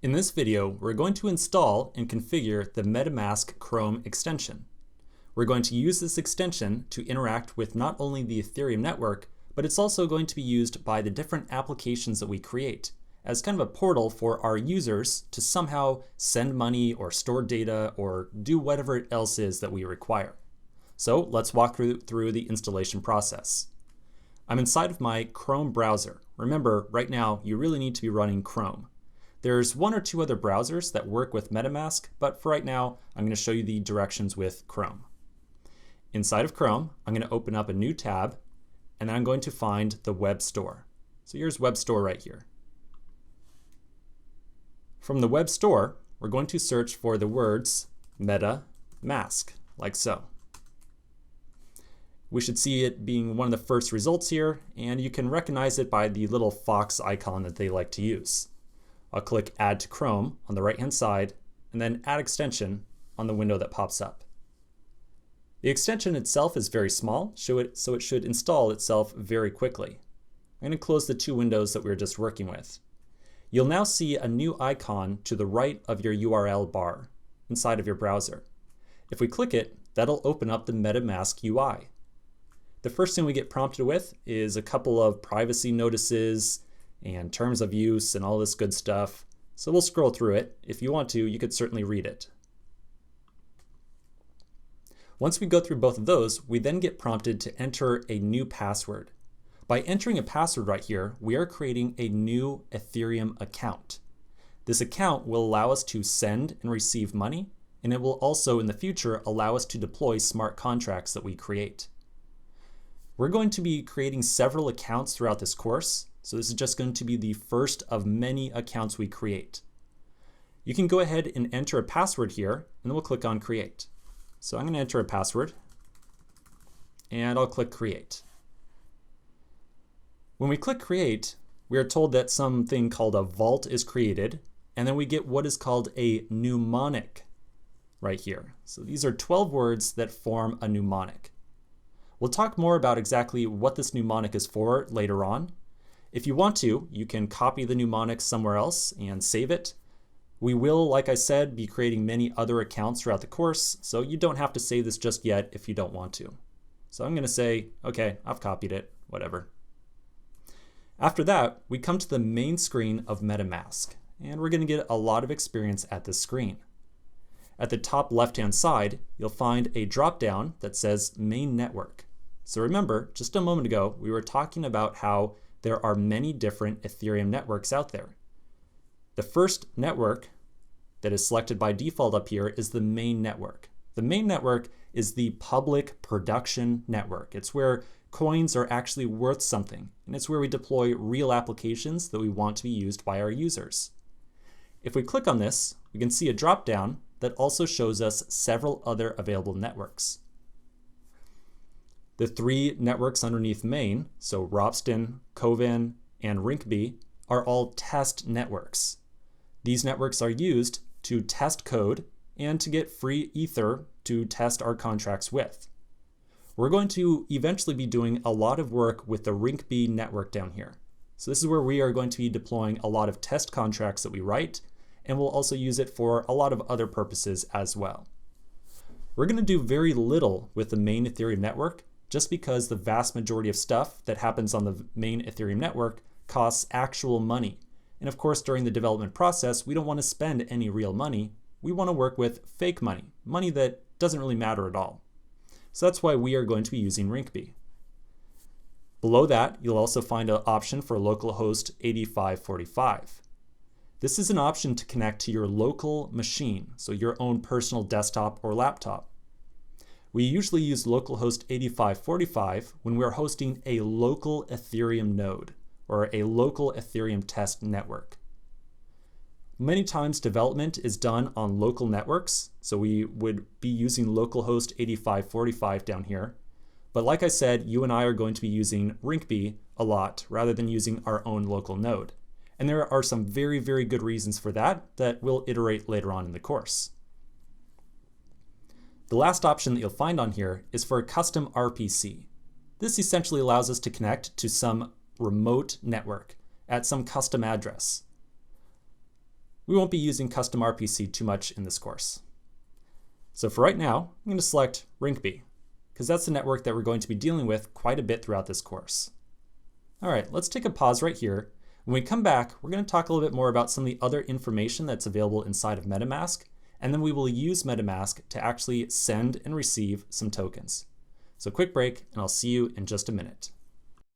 In this video, we're going to install and configure the Metamask Chrome extension. We're going to use this extension to interact with not only the Ethereum network, but it's also going to be used by the different applications that we create as kind of a portal for our users to somehow send money or store data or do whatever else is that we require. So let's walk through the installation process. I'm inside of my Chrome browser. Remember, right now, you really need to be running Chrome. There's one or two other browsers that work with MetaMask, but for right now, I'm going to show you the directions with Chrome. Inside of Chrome, I'm going to open up a new tab, and then I'm going to find the web store. So here's web store right here. From the web store, we're going to search for the words MetaMask, like so. We should see it being one of the first results here, and you can recognize it by the little fox icon that they like to use. I'll click Add to Chrome on the right-hand side, and then Add Extension on the window that pops up. The extension itself is very small, so it should install itself very quickly. I'm going to close the two windows that we were just working with. You'll now see a new icon to the right of your URL bar inside of your browser. If we click it, that'll open up the MetaMask UI. The first thing we get prompted with is a couple of privacy notices and terms of use and all this good stuff. So we'll scroll through it. If you want to, you could certainly read it. Once we go through both of those, we then get prompted to enter a new password. By entering a password right here, we are creating a new Ethereum account. This account will allow us to send and receive money, and it will also in the future allow us to deploy smart contracts that we create. We're going to be creating several accounts throughout this course, so this is just going to be the first of many accounts we create. You can go ahead and enter a password here, and then we'll click on Create. So I'm going to enter a password, and I'll click Create. When we click Create, we are told that something called a vault is created, and then we get what is called a mnemonic right here. So these are 12 words that form a mnemonic. We'll talk more about exactly what this mnemonic is for later on. If you want to, you can copy the mnemonic somewhere else and save it. We will, like I said, be creating many other accounts throughout the course, so you don't have to save this just yet if you don't want to. So I'm going to say, okay, I've copied it, whatever. After that, we come to the main screen of MetaMask, and we're going to get a lot of experience at this screen. At the top left-hand side, you'll find a drop-down that says Main Network. So remember, just a moment ago, we were talking about how there are many different Ethereum networks out there. The first network that is selected by default up here is the main network. The main network is the public production network. It's where coins are actually worth something, and it's where we deploy real applications that we want to be used by our users. If we click on this, we can see a drop-down that also shows us several other available networks. The three networks underneath main, so Ropsten, Kovan, and Rinkeby, are all test networks. These networks are used to test code and to get free ether to test our contracts with. We're going to eventually be doing a lot of work with the Rinkeby network down here. So this is where we are going to be deploying a lot of test contracts that we write, and we'll also use it for a lot of other purposes as well. We're going to do very little with the main Ethereum network, just because the vast majority of stuff that happens on the main Ethereum network costs actual money. And of course, during the development process, we don't want to spend any real money. We want to work with fake money, money that doesn't really matter at all. So that's why we are going to be using Rinkeby. Below that, you'll also find an option for localhost 8545. This is an option to connect to your local machine, so your own personal desktop or laptop. We usually use localhost 8545 when we're hosting a local Ethereum node or a local Ethereum test network. Many times development is done on local networks, so we would be using localhost 8545 down here. But like I said, you and I are going to be using Rinkeby a lot rather than using our own local node. And there are some very, very good reasons for that we'll iterate later on in the course. The last option that you'll find on here is for a custom RPC. This essentially allows us to connect to some remote network at some custom address. We won't be using custom RPC too much in this course. So for right now, I'm going to select Rinkeby, because that's the network that we're going to be dealing with quite a bit throughout this course. All right, let's take a pause right here. When we come back, we're going to talk a little bit more about some of the other information that's available inside of Metamask, and then we will use Metamask to actually send and receive some tokens. So quick break, and I'll see you in just a minute.